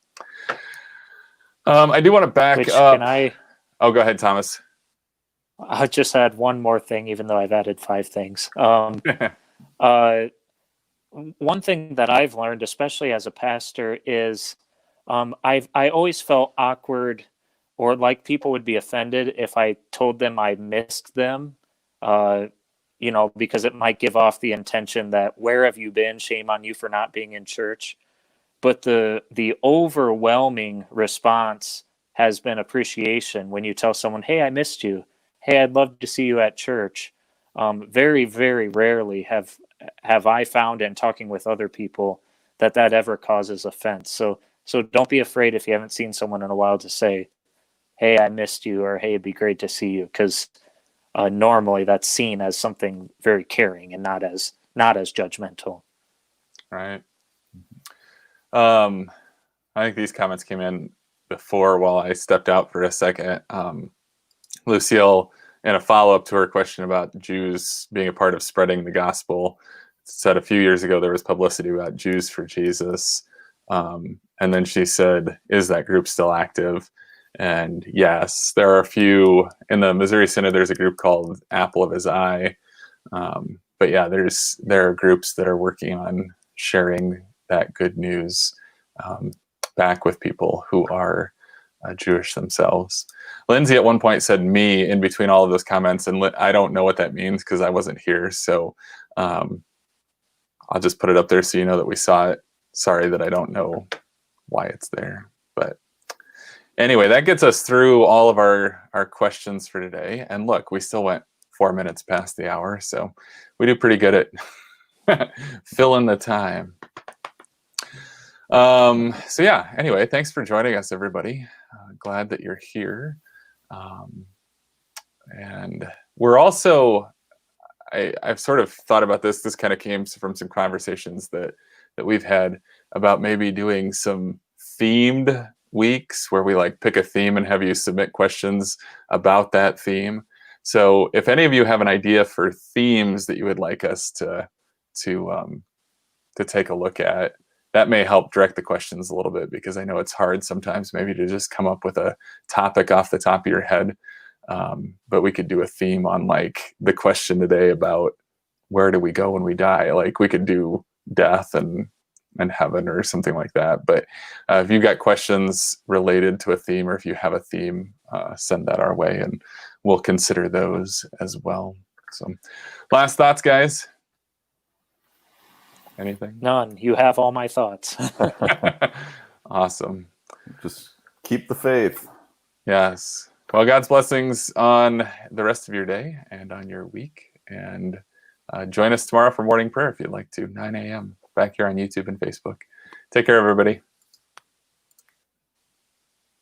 I do want to back up. Oh, go ahead, Thomas. I just add one more thing, even though I've added 5 things. One thing that I've learned, especially as a pastor, is I always felt awkward or like people would be offended if I told them I missed them, because it might give off the intention that, where have you been? Shame on you for not being in church. But the overwhelming response has been appreciation when you tell someone, hey, I missed you. Hey, I'd love to see you at church. Very, very rarely have I found in talking with other people that ever causes offense. So don't be afraid if you haven't seen someone in a while to say, hey, I missed you, or hey, it'd be great to see you, because normally that's seen as something very caring and not as judgmental. Right. I think these comments came in before while I stepped out for a second. Lucille, in a follow-up to her question about Jews being a part of spreading the gospel, said a few years ago there was publicity about Jews for Jesus. And then she said, is that group still active? And yes, there are a few. In the Missouri Synod, there's a group called Apple of His Eye. But yeah, there are groups that are working on sharing that good news back with people who are Jewish themselves. Lindsay at one point said me in between all of those comments, and I don't know what that means because I wasn't here. So I'll just put it up there so you know that we saw it. Sorry that I don't know why it's there. But anyway, that gets us through all of our questions for today. And look, we still went 4 minutes past the hour, so we do pretty good at filling the time. So yeah, anyway, thanks for joining us, everybody. Glad that you're here. And we're also, I've sort of thought about this. This kind of came from some conversations that we've had about maybe doing some themed weeks where we like pick a theme and have you submit questions about that theme. So if any of you have an idea for themes that you would like us to take a look at, that may help direct the questions a little bit, because I know it's hard sometimes maybe to just come up with a topic off the top of your head. But we could do a theme on like the question today about where do we go when we die? Like we could do death and heaven or something like that. But if you've got questions related to a theme, or if you have a theme, send that our way and we'll consider those as well. So last thoughts, guys? Anything? None. You have all my thoughts. Awesome. Just keep the faith. Yes. Well, God's blessings on the rest of your day and on your week. And join us tomorrow for morning prayer if you'd like to, 9 a.m. back here on YouTube and Facebook. Take care, everybody.